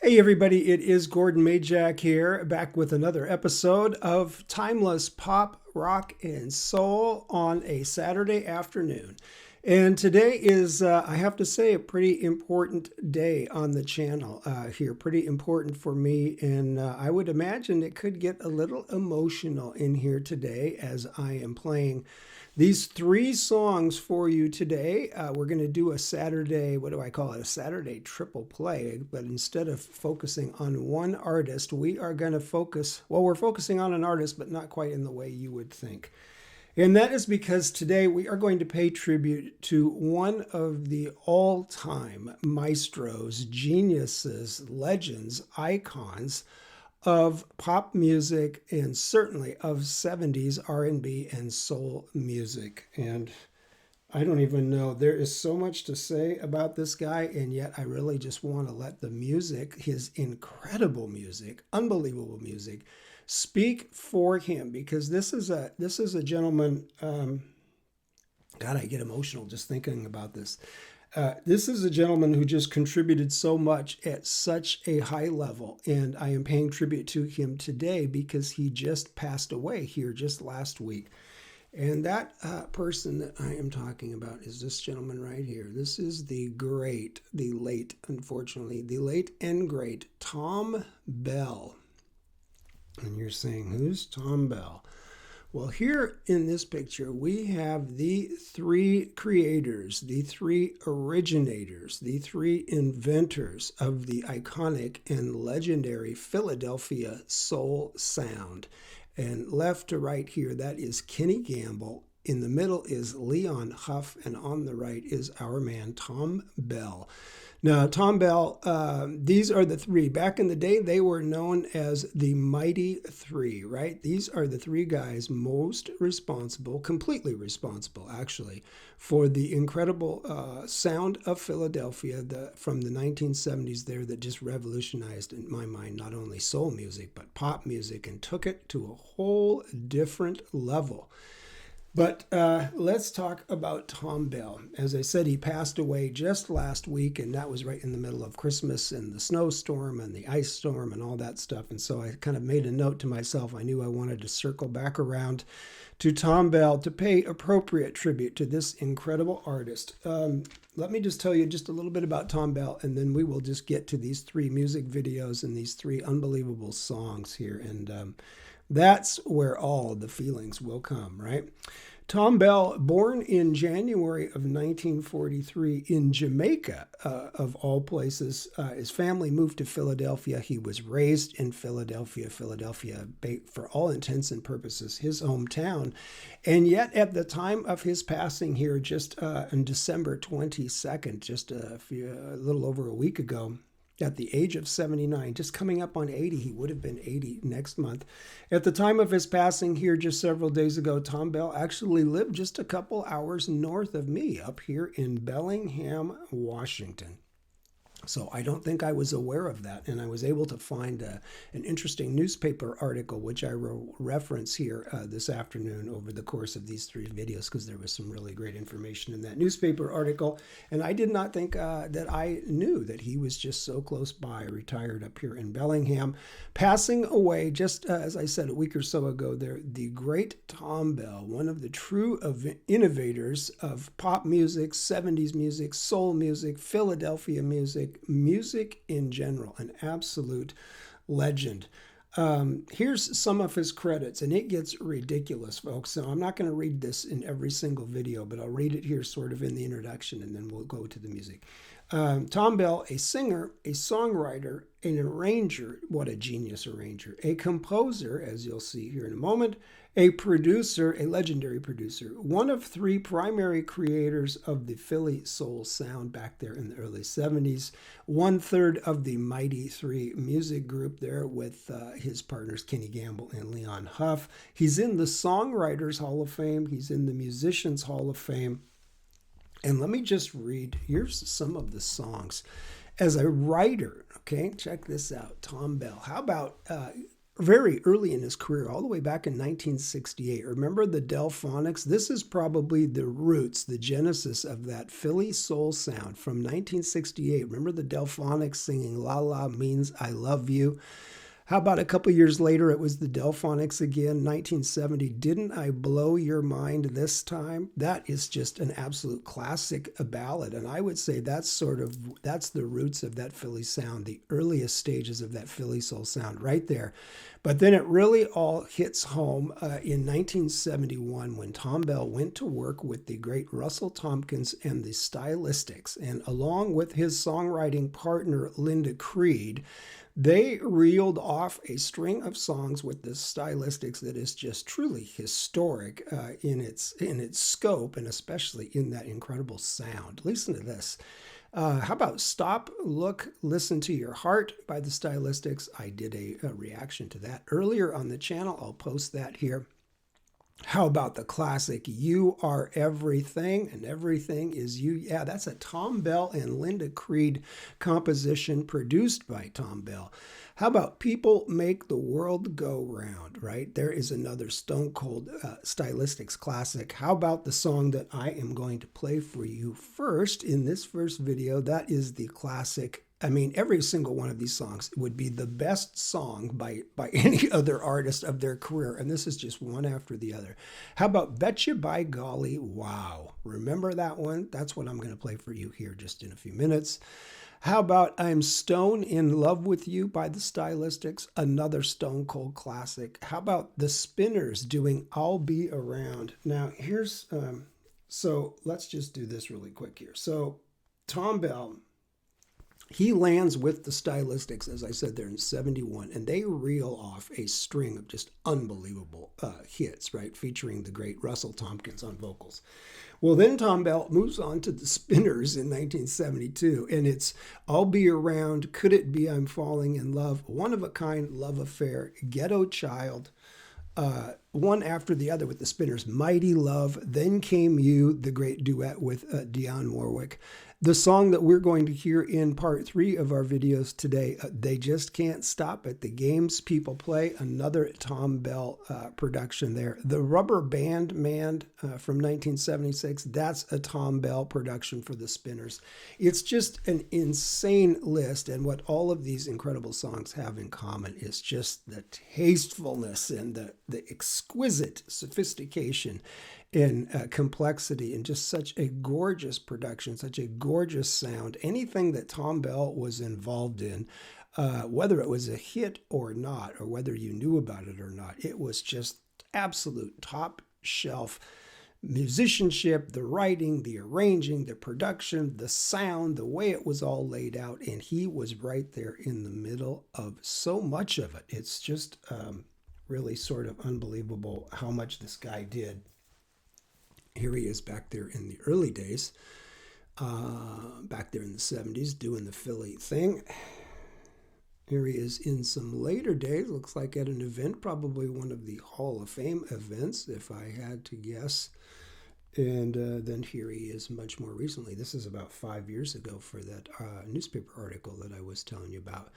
Hey everybody, it is Gordon Majak here, back with another episode of Timeless Pop, Rock, and Soul on a Saturday afternoon. And today is, I have to say, a pretty important day on the channel here. Pretty important for me, and I would imagine it could get a little emotional in here today as I am playing these three songs for you today. We're going to do a Saturday, what do I call it? A Saturday triple play. But instead of focusing on one artist, we are going to focus, well, we're focusing on an artist, but not quite in the way you would think. And that is because today we are going to pay tribute to one of the all-time maestros, geniuses, legends, icons of pop music and certainly of 70s R&B and soul music. And I don't even know, there is so much to say about this guy, and yet I really just want to let the music, his incredible music, unbelievable music, speak for him, because this is a gentleman. God, I get emotional just thinking about this. This is a gentleman who just contributed so much at such a high level, and I am paying tribute to him today because he just passed away here just last week. And that person that I am talking about is this gentleman right here. This is the late, unfortunately, the late and great Thom Bell. And you're saying, who's Thom Bell? Well, here in this picture, we have the three creators, the three originators, the three inventors of the iconic and legendary Philadelphia soul sound. And left to right here, that is Kenny Gamble. In the middle is Leon Huff, and on the right is our man, Thom Bell. Now, Thom Bell, these are the three. Back in the day, they were known as the Mighty Three, right? These are the three guys most responsible, completely responsible, actually, for the incredible sound of Philadelphia from the 1970s there that just revolutionized, in my mind, not only soul music, but pop music, and took it to a whole different level. But let's talk about Thom Bell. As I said, he passed away just last week, and that was right in the middle of Christmas and the snowstorm and the ice storm and all that stuff. And so I kind of made a note to myself. I knew I wanted to circle back around to Thom Bell to pay appropriate tribute to this incredible artist. Let me just tell you just a little bit about Thom Bell, and then we will just get to these three music videos and these three unbelievable songs here. And that's where all the feelings will come, right? Thom Bell, born in January of 1943 in Jamaica, of all places. His family moved to Philadelphia. He was raised in Philadelphia, for all intents and purposes, his hometown. And yet, at the time of his passing here, just on December 22nd, just a little over a week ago, at the age of 79, just coming up on 80, he would have been 80 next month. At the time of his passing here just several days ago, Thom Bell actually lived just a couple hours north of me up here in Bellingham, Washington. So I don't think I was aware of that, and I was able to find an interesting newspaper article, which I will reference here this afternoon over the course of these three videos, because there was some really great information in that newspaper article, and I did not think that I knew that he was just so close by, retired up here in Bellingham, passing away just, as I said, a week or so ago there, the great Thom Bell, one of the true innovators of pop music, 70s music, soul music, Philadelphia music in general, an absolute legend. Here's some of his credits, and it gets ridiculous, folks. So I'm not going to read this in every single video, but I'll read it here sort of in the introduction, and then we'll go to the music. Thom Bell, a singer, a songwriter, an arranger, what a genius arranger, a composer, as you'll see here in a moment, a producer, a legendary producer, one of three primary creators of the Philly soul sound back there in the early 70s, 1/3 of the Mighty Three music group there with his partners Kenny Gamble and Leon Huff. He's in the Songwriters Hall of Fame. He's in the Musicians Hall of Fame. And let me just read, here's some of the songs. As a writer, okay, check this out, Thom Bell. How about very early in his career, all the way back in 1968. Remember the Delphonics? This is probably the roots, the genesis of that Philly soul sound from 1968. Remember the Delphonics singing La La Means I Love You? How about a couple years later, it was the Delphonics again, 1970. Didn't I blow your mind this time? That is just an absolute classic ballad. And I would say that's the roots of that Philly sound, the earliest stages of that Philly soul sound right there. But then it really all hits home in 1971 when Thom Bell went to work with the great Russell Thompkins and the Stylistics. And along with his songwriting partner, Linda Creed, they reeled off a string of songs with the Stylistics that is just truly historic in its scope, and especially in that incredible sound. Listen to this. How about Stop, Look, Listen to Your Heart by the Stylistics? I did a reaction to that earlier on the channel. I'll post that here. How about the classic You Are Everything and Everything Is You? Yeah, that's a Thom Bell and Linda Creed composition produced by Thom Bell. How about People Make the World Go Round, right? There is another Stone Cold Stylistics classic. How about the song that I am going to play for you first in this first video? That is the classic. I mean, every single one of these songs would be the best song by any other artist of their career, and this is just one after the other. How about Betcha By Golly Wow? Remember that one? That's what I'm going to play for you here just in a few minutes. How about I'm Stone in Love with You by the Stylistics? Another Stone Cold classic. How about the Spinners doing I'll Be Around? Now, here's, so let's just do this really quick here. So Thom Bell, he lands with the Stylistics, as I said, there in 71, and they reel off a string of just unbelievable hits, right, featuring the great Russell Thompkins on vocals. Well, then Thom Bell moves on to the Spinners in 1972, and it's I'll Be Around, Could It Be I'm Falling in Love, One of a Kind Love Affair, Ghetto Child, one after the other with the Spinners, Mighty Love, Then Came You, the great duet with Dionne Warwick. The song that we're going to hear in part 3 of our videos today, They Just Can't Stop at the Games People Play, another Thom Bell production there. The Rubber Band Man from 1976, that's a Thom Bell production for the Spinners. It's just an insane list, and what all of these incredible songs have in common is just the tastefulness and the exquisite sophistication in complexity, and just such a gorgeous production, such a gorgeous sound. Anything that Thom Bell was involved in, whether it was a hit or not, or whether you knew about it or not, it was just absolute top shelf musicianship, the writing, the arranging, the production, the sound, the way it was all laid out, and he was right there in the middle of so much of it. It's just really sort of unbelievable how much this guy did. Here he is back there in the early days, back there in the 70s, doing the Philly thing. Here he is in some later days, looks like at an event, probably one of the Hall of Fame events, if I had to guess. And then here he is much more recently. This is about 5 years ago for that newspaper article that I was telling you about.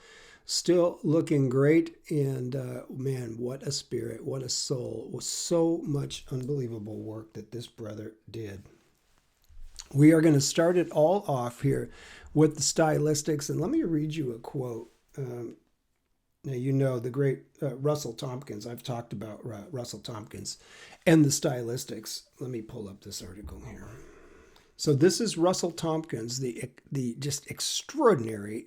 Still looking great, and man, what a spirit, what a soul. It was so much unbelievable work that this brother did. We are going to start it all off here with the Stylistics, and let me read you a quote. Now, you know the great Russell Thompkins. I've talked about Russell Thompkins and the Stylistics. Let me pull up this article here. So this is Russell Thompkins, the just extraordinary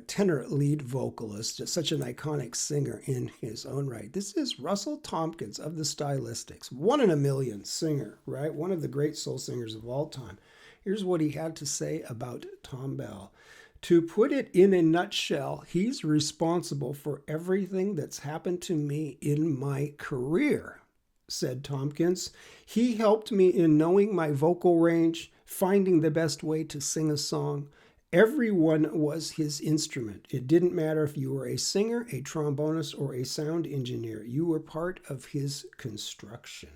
tenor lead vocalist, just such an iconic singer in his own right. This is Russell Thompkins of the Stylistics, one in a million singer, right? One of the great soul singers of all time. Here's what he had to say about Thom Bell. To put it in a nutshell, he's responsible for everything that's happened to me in my career, said Thompkins. He helped me in knowing my vocal range, finding the best way to sing a song. Everyone was his instrument. It didn't matter if you were a singer, a trombonist, or a sound engineer. You were part of his construction.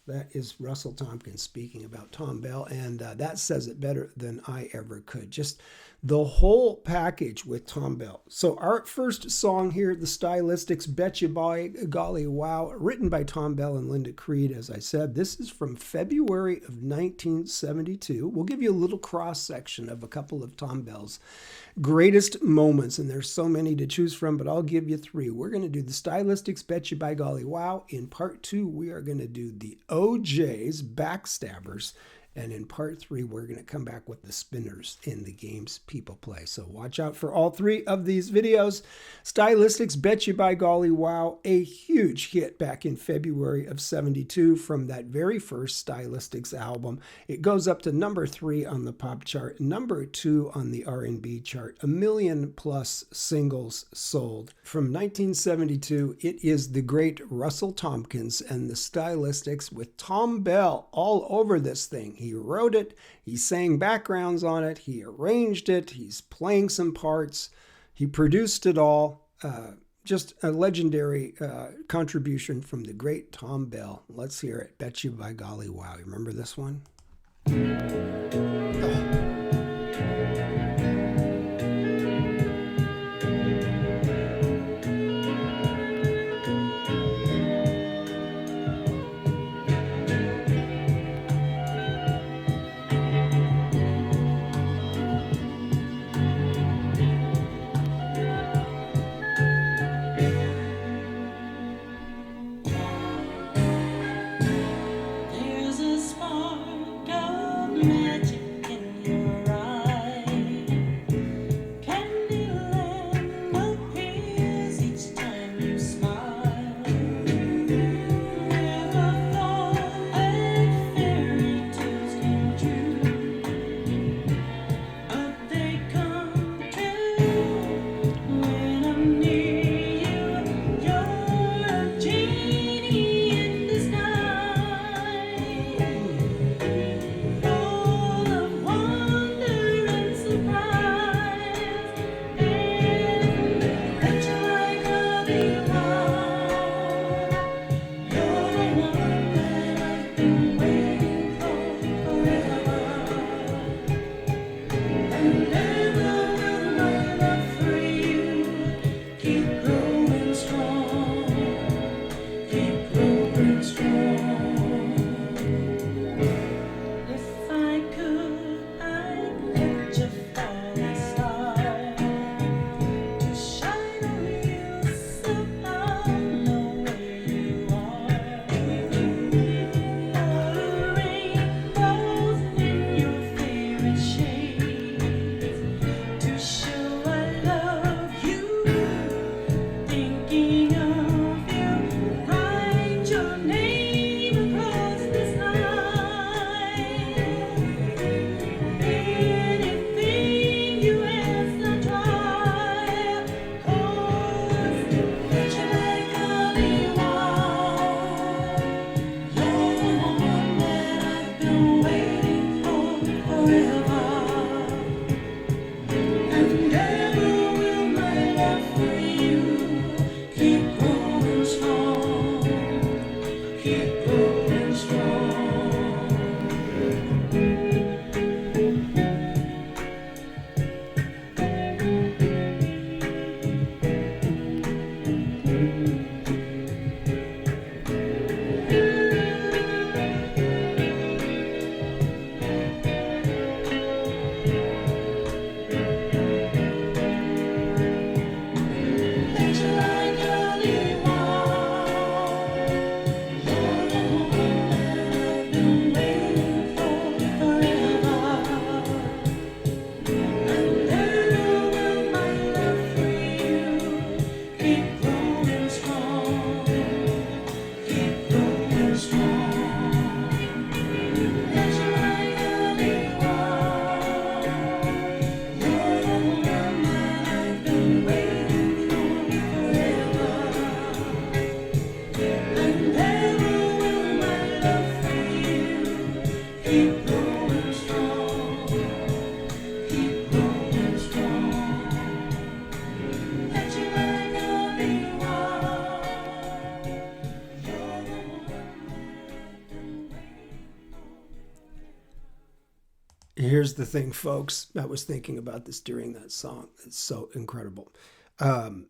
That is Russell Thompkins speaking about Thom Bell, and that says it better than I ever could. Just the whole package with Thom Bell. So our first song here, the Stylistics, Betcha By Golly Wow, written by Thom Bell and Linda Creed, as I said. This is from February of 1972. We'll give you a little cross-section of a couple of Thom Bell's greatest moments, and there's so many to choose from, but I'll give you three. We're going to do the Stylistics, Betcha By Golly Wow. In part two, we are going to do the OJ's, Backstabbers. And in part three, we're going to come back with the spinners in the games people play. So watch out for all three of these videos. Stylistics, Betcha By Golly Wow, a huge hit back in February of 72 from that very first Stylistics album. It goes up to number 3 on the pop chart, number 2 on the R&B chart, 1 million plus singles sold. From 1972, it is the great Russell Thompkins and the Stylistics with Thom Bell all over this thing. He wrote it, he sang backgrounds on it, he arranged it, he's playing some parts, he produced it all. Just a legendary contribution from the great Thom Bell. Let's hear it. Betcha By Golly Wow. You remember this one? Oh. There's a spark of magic here's the thing, folks. I was thinking about this during that song. It's so incredible. And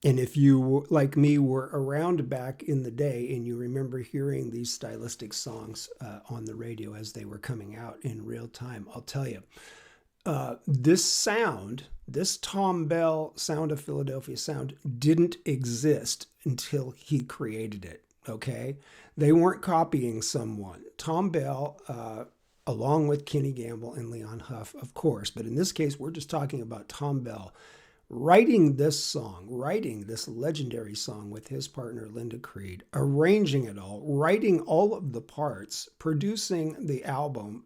if you, like me, were around back in the day and you remember hearing these stylistic songs on the radio as they were coming out in real time, I'll tell you, this sound, this Thom Bell Sound of Philadelphia sound, didn't exist until he created it, okay? They weren't copying someone. Thom Bell, along with Kenny Gamble and Leon Huff, of course, but in this case, we're just talking about Thom Bell writing this song, writing this legendary song with his partner Linda Creed, arranging it all, writing all of the parts, producing the album,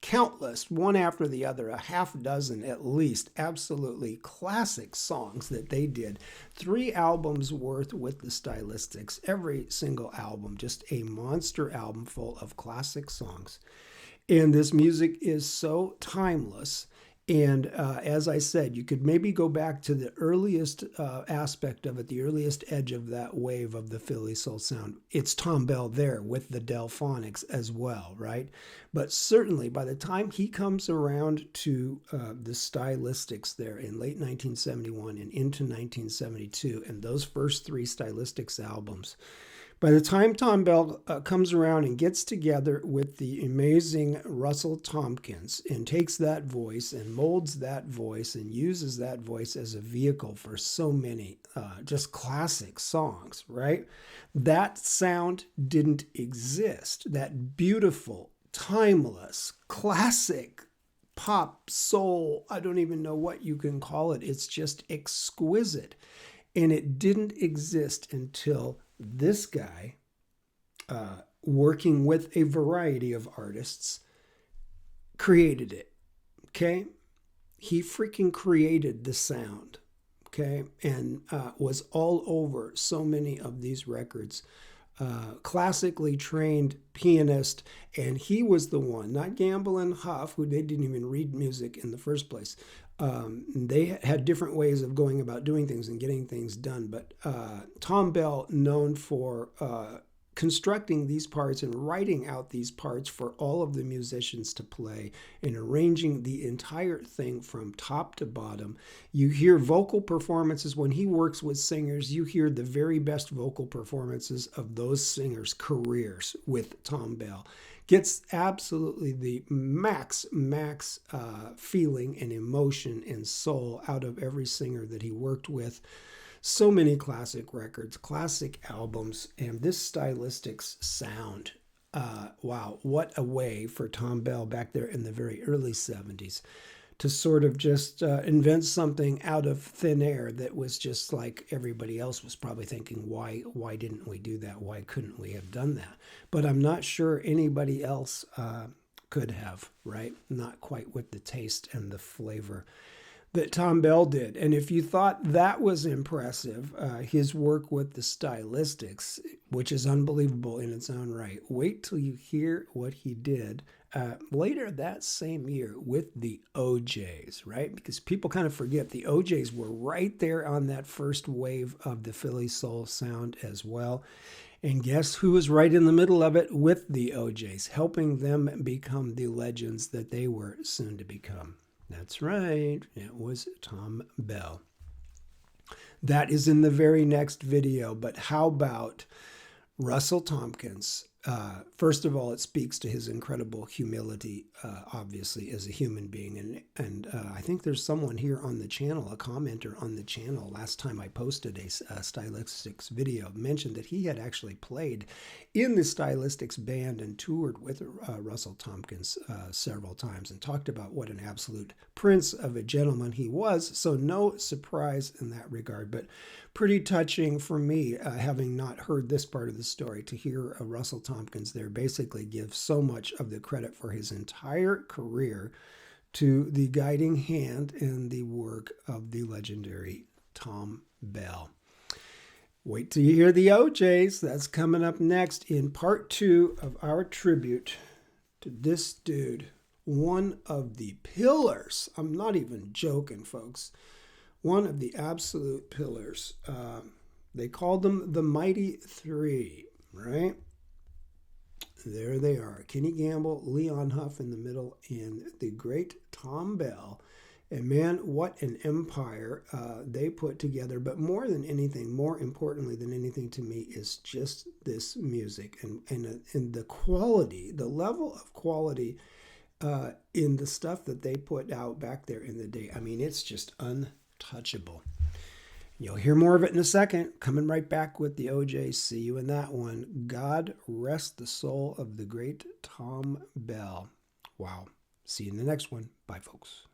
countless, one after the other, a half dozen at least, absolutely classic songs that they did. 3 albums worth with the Stylistics, every single album, just a monster album full of classic songs. And this music is so timeless. And as I said, you could maybe go back to the earliest aspect of it, the earliest edge of that wave of the Philly soul sound. It's Thom Bell there with the Delphonics as well, right? But certainly by the time he comes around to the Stylistics there in late 1971 and into 1972, and those first 3 Stylistics albums, by the time Thom Bell comes around and gets together with the amazing Russell Thompkins and takes that voice and molds that voice and uses that voice as a vehicle for so many just classic songs, right? That sound didn't exist. That beautiful, timeless, classic pop, soul, I don't even know what you can call it. It's just exquisite. And it didn't exist until this guy, working with a variety of artists, created it, okay? He freaking created the sound, okay? And was all over so many of these records. Classically trained pianist, and he was the one, not Gamble and Huff, who they didn't even read music in the first place. They had different ways of going about doing things and getting things done. But Thom Bell, known for constructing these parts and writing out these parts for all of the musicians to play and arranging the entire thing from top to bottom. You hear vocal performances. When he works with singers, you hear the very best vocal performances of those singers' careers with Thom Bell. Gets absolutely the max feeling and emotion and soul out of every singer that he worked with. So many classic records, classic albums, and this Stylistics sound. Wow, what a way for Thom Bell back there in the very early 70s to sort of just invent something out of thin air that was just like everybody else was probably thinking, why didn't we do that? Why couldn't we have done that? But I'm not sure anybody else could have, right? Not quite with the taste and the flavor that Thom Bell did. And if you thought that was impressive, his work with the Stylistics, which is unbelievable in its own right, wait till you hear what he did later that same year with the OJs, right? Because people kind of forget the OJs were right there on that first wave of the Philly soul sound as well. And guess who was right in the middle of it with the OJs, helping them become the legends that they were soon to become? That's right, it was Thom Bell. That is in the very next video, but how about Russell Thompkins? First of all, it speaks to his incredible humility, obviously, as a human being. And I think there's someone here on the channel, a commenter on the channel, last time I posted a Stylistics video, mentioned that he had actually played in the Stylistics band and toured with Russell Thompkins several times and talked about what an absolute prince of a gentleman he was. So no surprise in that regard, but pretty touching for me, having not heard this part of the story, to hear Russell Thompkins there basically give so much of the credit for his entire career to the guiding hand and the work of the legendary Thom Bell. Wait till you hear the OJs. That's coming up next in part 2 of our tribute to this dude, one of the pillars. I'm not even joking, folks. One of the absolute pillars. They called them the Mighty Three, right? There they are. Kenny Gamble, Leon Huff in the middle, and the great Thom Bell. And man, what an empire they put together. But more than anything, more importantly than anything to me, is just this music and the quality, the level of quality in the stuff that they put out back there in the day. I mean, it's just untouchable. You'll hear more of it in a second. Coming right back with the OJ. See you in that one. God rest the soul of the great Thom Bell. Wow. See you in the next one. Bye, folks.